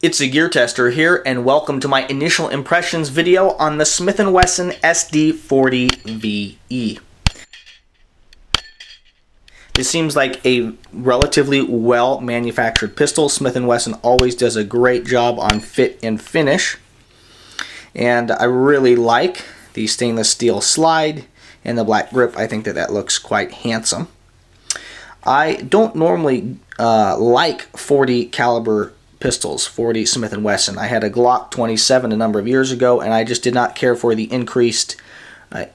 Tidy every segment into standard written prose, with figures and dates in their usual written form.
It's the Gear Tester here, and welcome to my initial impressions video on the Smith & Wesson SD40 VE. This seems like a relatively well-manufactured pistol. Smith & Wesson always does a great job on fit and finish. And I really like the stainless steel slide and the black grip. I think that looks quite handsome. I don't normally like 40 caliber pistols, 40 Smith & Wesson. I had a Glock 27 a number of years ago, and I just did not care for the increased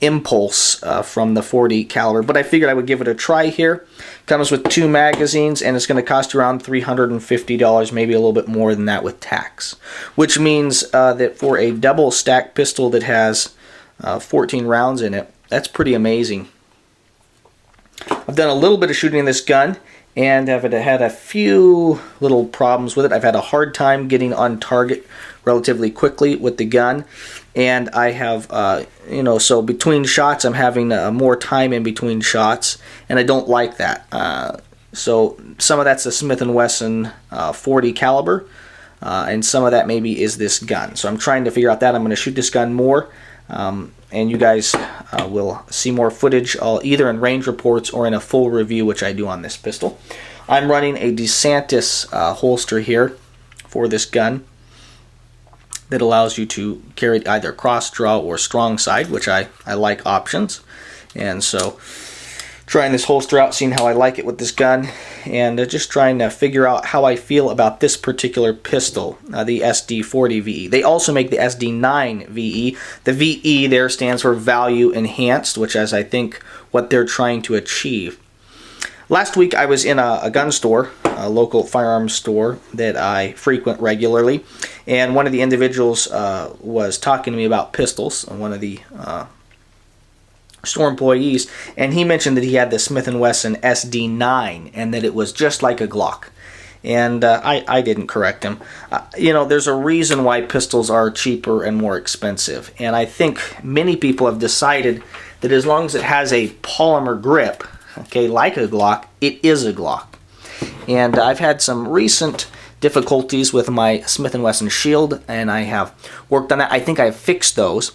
impulse from the 40 caliber, but I figured I would give it a try here. Comes with 2 magazines, and it's going to cost around $350, maybe a little bit more than that with tax, which means that for a double stack pistol that has 14 rounds in it, that's pretty amazing. I've done a little bit of shooting in this gun, and I've had a few little problems with it. I've had a hard time getting on target relatively quickly with the gun, and I have, so between shots I'm having more time in between shots, and I don't like that. So some of that's the Smith & Wesson 40 caliber, and some of that maybe is this gun. So I'm trying to figure out that. I'm going to shoot this gun more, and you guys will see more footage either in range reports or in a full review, which I do on this pistol. I'm running a DeSantis holster here for this gun that allows you to carry it either cross draw or strong side, which I like options. And so trying this holster out, seeing how I like it with this gun, and just trying to figure out how I feel about this particular pistol, the SD40 VE. They also make the SD9 VE. The VE there stands for Value Enhanced, which is, I think, what they're trying to achieve. Last week I was in a gun store, a local firearms store that I frequent regularly, and one of the individuals was talking to me about pistols, one of the store employees, and he mentioned that he had the Smith & Wesson SD9 and that it was just like a Glock. And I didn't correct him. There's a reason why pistols are cheaper and more expensive, and I think many people have decided that as long as it has a polymer grip, okay, like a Glock, it is a Glock. And I've had some recent difficulties with my Smith & Wesson Shield, and I have worked on that. I think I've fixed those.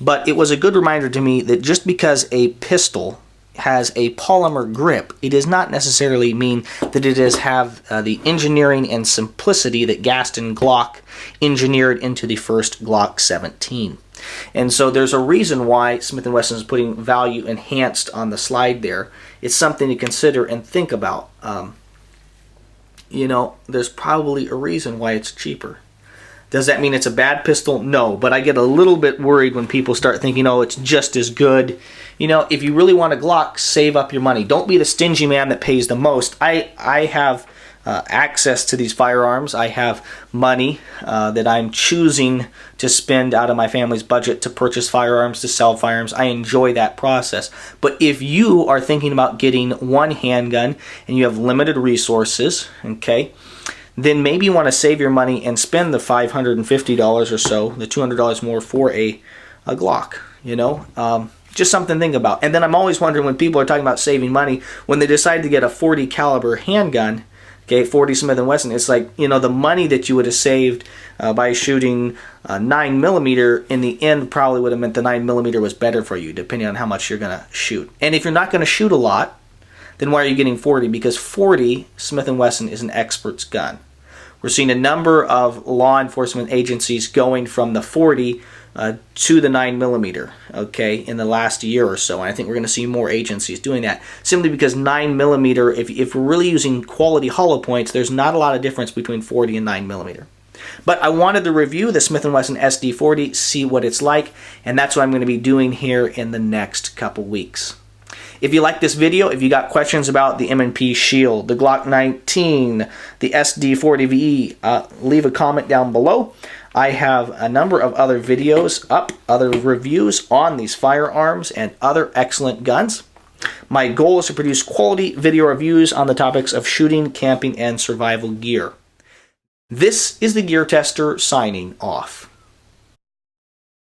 But it was a good reminder to me that just because a pistol has a polymer grip, it does not necessarily mean that it have the engineering and simplicity that Gaston Glock engineered into the first Glock 17. And so there's a reason why Smith & Wesson is putting Value Enhanced on the slide there. It's something to consider and think about. There's probably a reason why it's cheaper. Does that mean it's a bad pistol? No, but I get a little bit worried when people start thinking, oh, it's just as good. If you really want a Glock, save up your money. Don't be the stingy man that pays the most. I have access to these firearms. I have money that I'm choosing to spend out of my family's budget to purchase firearms, to sell firearms. I enjoy that process. But if you are thinking about getting one handgun and you have limited resources, okay, then maybe you want to save your money and spend the $550 or so, the $200 more for a Glock, just something to think about. And then I'm always wondering when people are talking about saving money, when they decide to get a 40 caliber handgun, okay, 40 Smith & Wesson, it's like, the money that you would have saved by shooting 9mm in the end probably would have meant the 9mm was better for you, depending on how much you're going to shoot. And if you're not going to shoot a lot, then why are you getting 40? Because 40 Smith & Wesson is an expert's gun. We're seeing a number of law enforcement agencies going from the 40 to the 9mm, okay, in the last year or so. And I think we're going to see more agencies doing that, simply because 9mm, if we're really using quality hollow points, there's not a lot of difference between 40 and 9mm. But I wanted to review the Smith & Wesson SD40, see what it's like, and that's what I'm going to be doing here in the next couple weeks. If you like this video, if you got questions about the M&P Shield, the Glock 19, the SD40 VE, leave a comment down below. I have a number of other videos up, other reviews on these firearms and other excellent guns. My goal is to produce quality video reviews on the topics of shooting, camping, and survival gear. This is the Gear Tester signing off.